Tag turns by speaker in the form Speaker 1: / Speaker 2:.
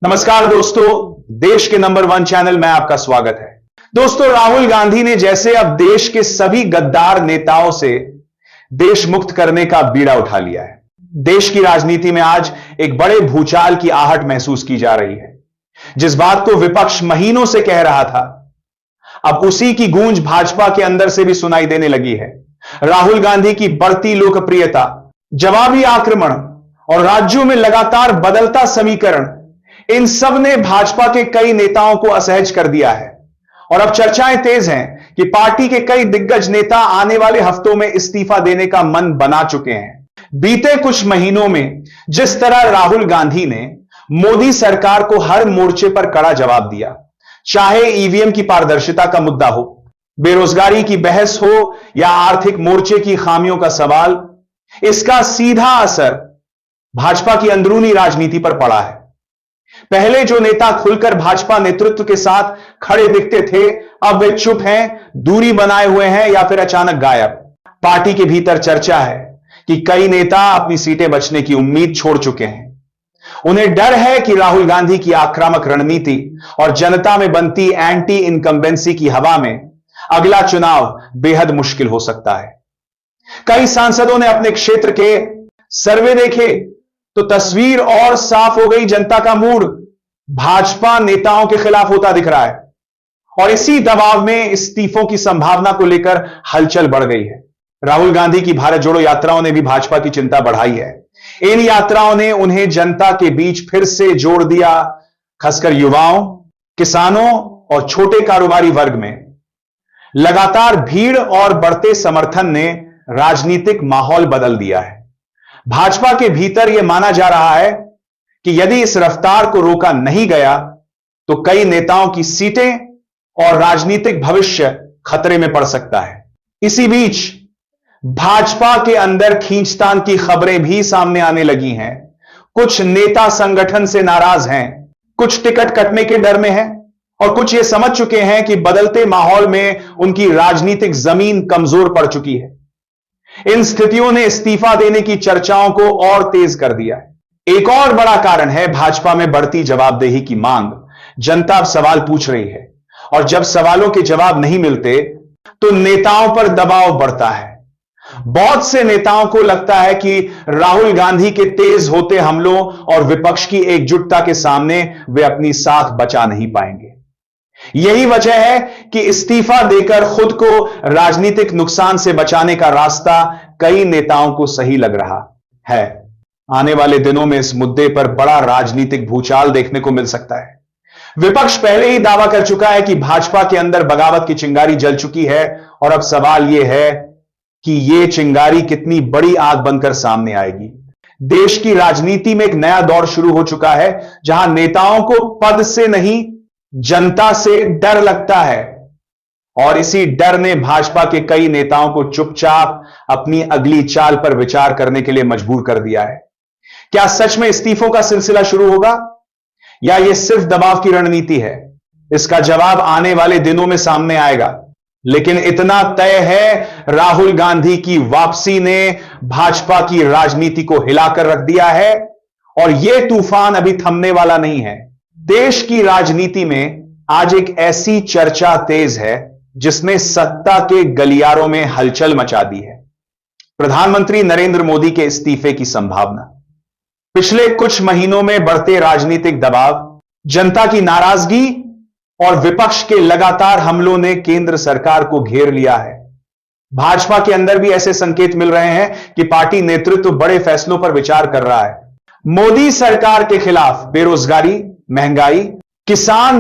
Speaker 1: नमस्कार दोस्तों, देश के नंबर 1 चैनल में आपका स्वागत है। दोस्तों, राहुल गांधी ने जैसे अब देश के सभी गद्दार नेताओं से देश मुक्त करने का बीड़ा उठा लिया है। देश की राजनीति में आज एक बड़े भूचाल की आहट महसूस की जा रही है। जिस बात को विपक्ष महीनों से कह रहा था, अब उसी की गूंज भाजपा के अंदर से भी सुनाई देने लगी है। राहुल गांधी की बढ़ती लोकप्रियता, जवाबी आक्रमण और राज्यों में लगातार बदलता समीकरण, इन सब ने भाजपा के कई नेताओं को असहज कर दिया है। और अब चर्चाएं तेज हैं कि पार्टी के कई दिग्गज नेता आने वाले हफ्तों में इस्तीफा देने का मन बना चुके हैं। बीते कुछ महीनों में जिस तरह राहुल गांधी ने मोदी सरकार को हर मोर्चे पर कड़ा जवाब दिया, चाहे ईवीएम की पारदर्शिता का मुद्दा हो, बेरोजगारी की बहस हो या आर्थिक मोर्चे की खामियों का सवाल, इसका सीधा असर भाजपा की अंदरूनी राजनीति पर पड़ा है। पहले जो नेता खुलकर भाजपा नेतृत्व के साथ खड़े दिखते थे, अब वे चुप हैं, दूरी बनाए हुए हैं या फिर अचानक गायब। पार्टी के भीतर चर्चा है कि कई नेता अपनी सीटें बचने की उम्मीद छोड़ चुके हैं। उन्हें डर है कि राहुल गांधी की आक्रामक रणनीति और जनता में बनती एंटी इनकम्बेंसी की हवा में अगला चुनाव बेहद मुश्किल हो सकता है। कई सांसदों ने अपने क्षेत्र के सर्वे देखे तो तस्वीर और साफ हो गई। जनता का मूड भाजपा नेताओं के खिलाफ होता दिख रहा है और इसी दबाव में इस्तीफों की संभावना को लेकर हलचल बढ़ गई है। राहुल गांधी की भारत जोड़ो यात्राओं ने भी भाजपा की चिंता बढ़ाई है। इन यात्राओं ने उन्हें जनता के बीच फिर से जोड़ दिया, खासकर युवाओं, किसानों और छोटे कारोबारी वर्ग में। लगातार भीड़ और बढ़ते समर्थन ने राजनीतिक माहौल बदल दिया है। भाजपा के भीतर यह माना जा रहा है कि यदि इस रफ्तार को रोका नहीं गया तो कई नेताओं की सीटें और राजनीतिक भविष्य खतरे में पड़ सकता है। इसी बीच भाजपा के अंदर खींचतान की खबरें भी सामने आने लगी हैं। कुछ नेता संगठन से नाराज हैं, कुछ टिकट कटने के डर में हैं और कुछ ये समझ चुके हैं कि बदलते माहौल में उनकी राजनीतिक जमीन कमजोर पड़ चुकी है। इन स्थितियों ने इस्तीफा देने की चर्चाओं को और तेज कर दिया है। एक और बड़ा कारण है भाजपा में बढ़ती जवाबदेही की मांग। जनता अब सवाल पूछ रही है और जब सवालों के जवाब नहीं मिलते तो नेताओं पर दबाव बढ़ता है। बहुत से नेताओं को लगता है कि राहुल गांधी के तेज होते हमलों और विपक्ष की एकजुटता के सामने वे अपनी साख बचा नहीं पाएंगे। यही वजह है कि इस्तीफा देकर खुद को राजनीतिक नुकसान से बचाने का रास्ता कई नेताओं को सही लग रहा है। आने वाले दिनों में इस मुद्दे पर बड़ा राजनीतिक भूचाल देखने को मिल सकता है। विपक्ष पहले ही दावा कर चुका है कि भाजपा के अंदर बगावत की चिंगारी जल चुकी है और अब सवाल यह है कि यह चिंगारी कितनी बड़ी आग बनकर सामने आएगी। देश की राजनीति में एक नया दौर शुरू हो चुका है जहां नेताओं को पद से नहीं, जनता से डर लगता है और इसी डर ने भाजपा के कई नेताओं को चुपचाप अपनी अगली चाल पर विचार करने के लिए मजबूर कर दिया है। क्या सच में इस्तीफों का सिलसिला शुरू होगा या यह सिर्फ दबाव की रणनीति है? इसका जवाब आने वाले दिनों में सामने आएगा। लेकिन इतना तय है, राहुल गांधी की वापसी ने भाजपा की राजनीति को हिलाकर रख दिया है और यह तूफान अभी थमने वाला नहीं है। देश की राजनीति में आज एक ऐसी चर्चा तेज है जिसने सत्ता के गलियारों में हलचल मचा दी है। प्रधानमंत्री नरेंद्र मोदी के इस्तीफे की संभावना। पिछले कुछ महीनों में बढ़ते राजनीतिक दबाव, जनता की नाराजगी और विपक्ष के लगातार हमलों ने केंद्र सरकार को घेर लिया है। भाजपा के अंदर भी ऐसे संकेत मिल रहे हैं कि पार्टी नेतृत्व बड़े फैसलों पर विचार कर रहा है। मोदी सरकार के खिलाफ बेरोजगारी, महंगाई, किसान